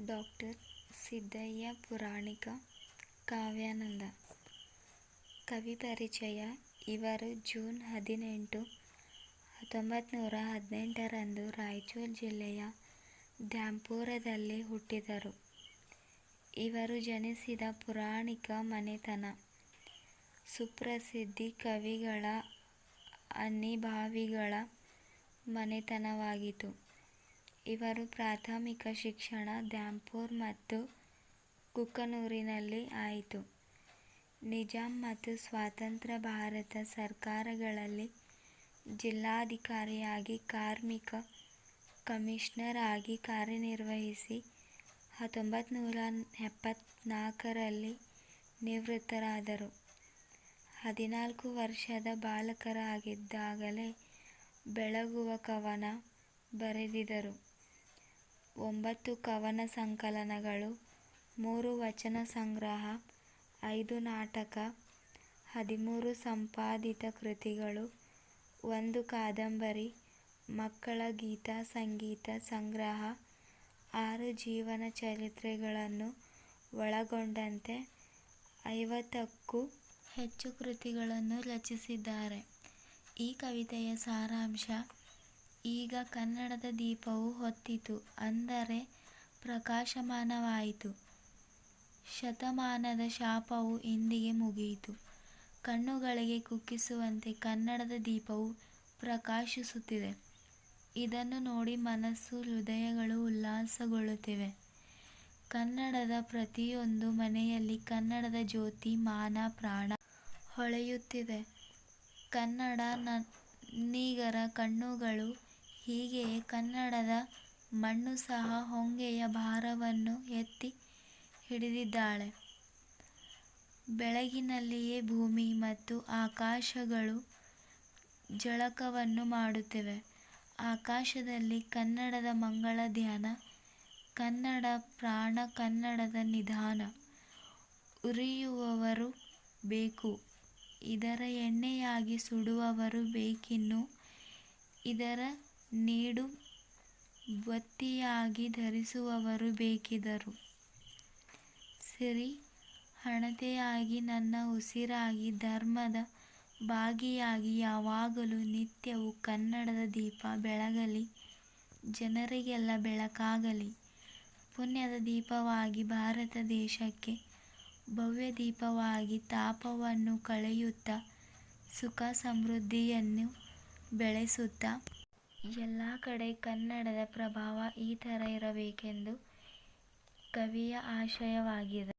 Doctor Siddaiah ಪುರಾಣಿಕ ಕಾವ್ಯಾನಂದ. ಕವಿ ಪರಿಚಯ. ಇವರು ಜೂನ್ 18, 1918ರಂದು ರಾಯಚೂರು ಜಿಲ್ಲೆಯ ದ್ಯಾಂಪುರದಲ್ಲಿ ಹುಟ್ಟಿದರು. ಇವರು ಜನಿಸಿದ ಪುರಾಣಿಕ ಮನೆತನ ಸುಪ್ರಸಿದ್ಧ ಕವಿಗಳ ಅನಿಭಾವಿಗಳ ಮನೆತನವಾಗಿತ್ತು. ಇವರ ಪ್ರಾಥಮಿಕ ಶಿಕ್ಷಣ ದ್ಯಾಂಪುರ ಮತ್ತು ಕುಕನೂರಿನಲ್ಲಿ ಆಯಿತು. ನಿಜಾಂ ಮತ್ತು ಸ್ವತಂತ್ರ ಭಾರತ ಸರ್ಕಾರಗಳಲ್ಲಿ ಜಿಲ್ಲಾಧಿಕಾರಿಯಾಗಿ, ಕಾರ್ಮಿಕ ಕಮಿಷನರ್ ಆಗಿ ಕಾರ್ಯನಿರ್ವಹಿಸಿ 1974ರಲ್ಲಿ ನಿವೃತ್ತರಾದರು. 14 ವರ್ಷದ ಬಾಲಕರಾಗಿದ್ದಾಗಲೇ ಬೆಳಗುವ ಕವನ ಬರೆದಿದ್ದರು. 9 ಕವನ ಸಂಕಲನಗಳು, 3 ವಚನ ಸಂಗ್ರಹ, 5 ನಾಟಕ, 13 ಸಂಪಾದಿತ ಕೃತಿಗಳು, 1 ಕಾದಂಬರಿ, ಮಕ್ಕಳ ಗೀತ ಸಂಗೀತ ಸಂಗ್ರಹ, 6 ಜೀವನ ಚರಿತ್ರೆಗಳನ್ನು ಒಳಗೊಂಡಂತೆ 50ಕ್ಕೂ ಹೆಚ್ಚು ಕೃತಿಗಳನ್ನು ರಚಿಸಿದ್ದಾರೆ. ಈ ಕವಿತೆಯ ಸಾರಾಂಶ: ಈಗ ಕನ್ನಡದ ದೀಪವು ಹೊತ್ತಿತು, ಅಂದರೆ ಪ್ರಕಾಶಮಾನವಾಯಿತು. ಶತಮಾನದ ಶಾಪವು ಇಂದಿಗೆ ಮುಗಿಯಿತು. ಕಣ್ಣುಗಳಿಗೆ ಕುಕ್ಕಿಸುವಂತೆ ಕನ್ನಡದ ದೀಪವು ಪ್ರಕಾಶಿಸುತ್ತಿದೆ. ಇದನ್ನು ನೋಡಿ ಮನಸ್ಸು, ಹೃದಯಗಳು ಉಲ್ಲಾಸಗೊಳ್ಳುತ್ತಿವೆ. ಕನ್ನಡದ ಪ್ರತಿಯೊಂದು ಮನೆಯಲ್ಲಿ ಕನ್ನಡದ ಜ್ಯೋತಿ ಮಾನ ಪ್ರಾಣ ಹೊಳೆಯುತ್ತಿದೆ. ಕನ್ನಡ ನನ್ನಿಗರ ಕಣ್ಣುಗಳು. ಹೀಗೆಯೇ ಕನ್ನಡದ ಮಣ್ಣು ಸಹ ಹೊಂಗೆಯ ಭಾರವನ್ನು ಎತ್ತಿ ಹಿಡಿದಿದ್ದಾಳೆ. ಬೆಳಗಿನಲ್ಲಿಯೇ ಭೂಮಿ ಮತ್ತು ಆಕಾಶಗಳು ಜಳಕವನ್ನು ಮಾಡುತ್ತಿವೆ. ಆಕಾಶದಲ್ಲಿ ಕನ್ನಡದ ಮಂಗಳ ಧ್ಯಾನ. ಕನ್ನಡ ಪ್ರಾಣ, ಕನ್ನಡದ ನಿಧಾನ. ಉರಿಯುವವರು ಬೇಕು, ಇದರ ಎಣ್ಣೆಯಾಗಿ ಸುಡುವವರು ಬೇಕಿನ್ನು. ಇದರ ನೀಡು ಬತ್ತಿಯಾಗಿ ಧರಿಸುವವರು ಬೇಕಿದ್ದರು. ಸಿರಿ ಹಣತೆಯಾಗಿ, ನನ್ನ ಉಸಿರಾಗಿ, ಧರ್ಮದ ಭಾಗಿಯಾಗಿ ಯಾವಾಗಲೂ ನಿತ್ಯವೂ ಕನ್ನಡದ ದೀಪ ಬೆಳಗಲಿ. ಜನರಿಗೆಲ್ಲ ಬೆಳಕಾಗಲಿ. ಪುಣ್ಯದ ದೀಪವಾಗಿ ಭಾರತ ದೇಶಕ್ಕೆ, ಭವ್ಯ ದೀಪವಾಗಿ ತಾಪವನ್ನು ಕಳೆಯುತ್ತಾ, ಸುಖ ಸಮೃದ್ಧಿಯನ್ನು ಬೆಳೆಸುತ್ತಾ, ಎಲ್ಲ ಕಡೆ ಕನ್ನಡದ ಪ್ರಭಾವ ಈ ಥರ ಇರಬೇಕೆಂದು ಕವಿಯ ಆಶಯವಾಗಿದೆ.